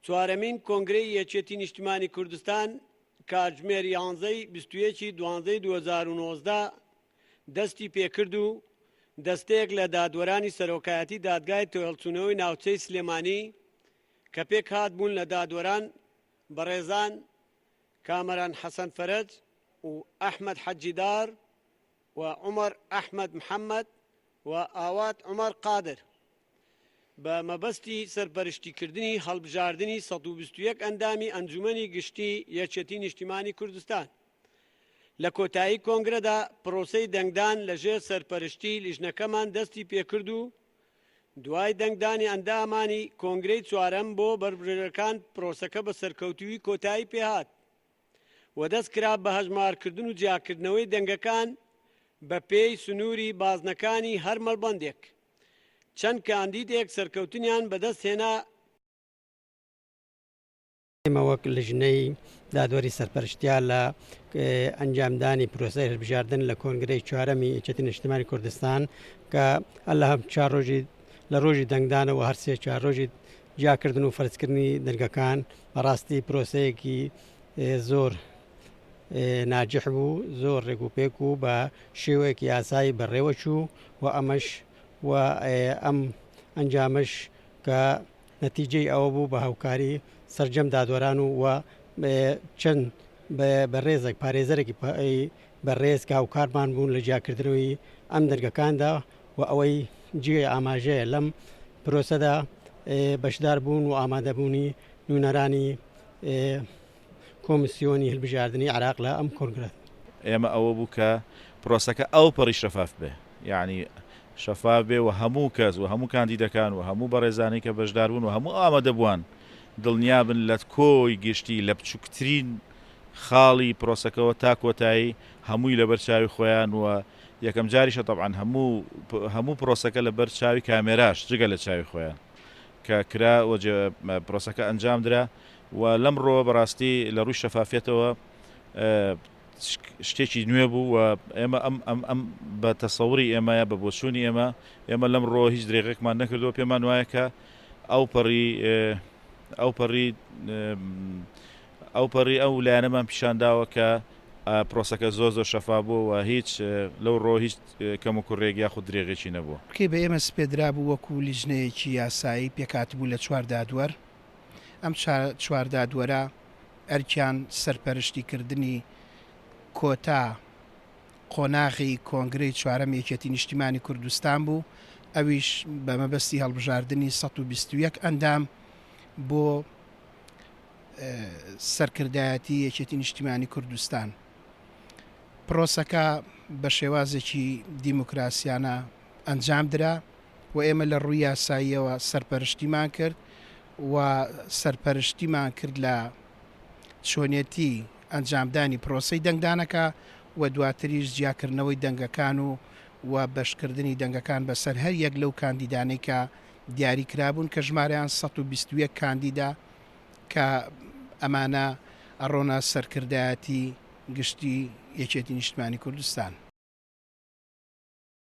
چوارەمین کۆنگرەی یەکێتی نیشتیمانی کوردستان کاتژمێر 11/12/2019 دەستی پێکرد و دەستەیەک لە دادوەرانی سەرۆکایەتی دادگای تۆهێڵچوونەوەی ناوچەی سلێمانی کە پێک هات بوون لە دادوەران بەڕێزان کامەران حەسەن فەرەج و ئەحمەد حەجیدار و عومەر ئەحمەد محەممەد و ئاوات عومەر قادر بە مەبەستی سەرپەرشتیکردنی هەڵبژاردننی 121 ئەندامی ئەنجومەنی گشتی یەکێتی نیشتیمانی کوردستان. لە کۆتایی کۆنگرەدا پرۆسەی دەنگدان لەژێر سەرپەرشتی لیژنەکەمان دەستی پێکرد و دوای دەنگدانی ئەندامانی کۆنگرەی چوارەم بۆ بەربژێرەکان پرۆسەکە بە سەرکەوتووی کۆتایی پێهات و دەست کرا بە هەژمارکردن و جیاکردنەوەی دەنگەکان بە پێی سنووری بازنەکانی هەر مەڵبەندێک. چەند کاندیدێک سەرکەوتنیان بەدەست هێنا. ئێمە وەک لژنەی دادوەری سەرپەرشتیان لە ئەنجامدانی پرۆسەی هەڵبژاردن لە کۆنگرەی چوارەمی یەکێتی نیشتیمانی کوردستان کە لە هەم چوار ڕۆژی لە ڕۆژی دەنگدانەوە هەر سێ چوار ڕۆژی جیاکردن و فەرزکردنی دەنگەکان بەڕاستی پرۆسەیەکی زۆر ناجح بوو، زۆر ڕێگوپێک و بە شێوەیەکی یاسایی بەڕێوە چوو و ئەمەش و ئەم ئەنجامش کە نەتیجەی ئەوە بوو بە هاوکاری سەرجەم دادوەران و چەند بەڕێزێک پارێزەرێکی بەڕێز کە هاوکارمان بوون لە جیاکردنەوەی ئەم دەرگەکاندا و ئەوەی جێ ئاماژەیە لەم پرۆسەدا بەشدار بوون و ئامادەبوونی نوونەرانی کۆمیسیۆنی هەڵبژاردننی عراق لە ئەم کۆنگرە. ئێمە ئەوە بوو کە پرۆسەکە ئەو پەڕی شەفاف بێ، یعنی شەفاف بێ و هەموو کەس و هەموو کاندیدەکان و هەموو بەڕێزانی کە بەشدار بوون و هەموو ئامادەبووان دڵنیابن لە کۆی گشتی لە بچووکترین خاڵی پرۆسەکەەوە تا کۆتایی هەمووی لە بەرچاوی خۆیان و یەکەم جاریشە طبعاً هەموو پرۆسەکە لە بەرچاوی کامێراش جگە لە چاوی خۆیان کە کرا و پرۆسەکە ئەنجام درا و لەمڕۆ بەڕاستی لە ڕووی شەفافێتەوە شتێکی نوێ بوو و ئێمە ئەم بە تەسەوری ئێمەیە بە بۆچوونی ئێمە لەمڕۆ هیچ درێغێکمان نەکردەوە. پێمان وایە کە ئەو لایەنەمان پیشانداوە کە پرۆسەکە زۆر شەفاف بوو و هیچ لەو ڕۆ هیچ کەم و کوڕێک یاخود درێغێکی نەبووە. کێ بە ئێمە سپێدرا بوو وەکو لیژنەیەکی یاسایی پێکات بوو لە چوار دادوەر. ئەم چوار دادوەرە ئەرکیان سەرپەرشتیکردنی کۆتا قۆناغی کۆنگرەی چوارەم یەکێتی نیشتیمانی کوردستان بوو، ئەویش بە مەبەستی هەڵبژاردننی 121 ئەندام بۆ سەرکردایەتی یەکێتی نیشتیمانی کوردستان. پرۆسەکە بە شێوازێکی دیموکراسیانە ئەنجام درا و ئێمە لە ڕووی یاساییەوە سەرپەرشتیمان کرد و سەرپەرشتیمان کرد لە چۆنیەتی ئەنجامدانی پرۆسەی دەنگدانەکە و دواتریش جیاکردنەوەی دەنگەکان و بەشکردنی دەنگەکان بەسەر هەر یەک لەو کاندیدانەی کە دیاری کرابوون کە ژمارەیان 121 کاندیدا کە ئەمانە ئەڕۆنە سەرکردایەتی گشتی یەکێتی نیشتیمانی کوردستان.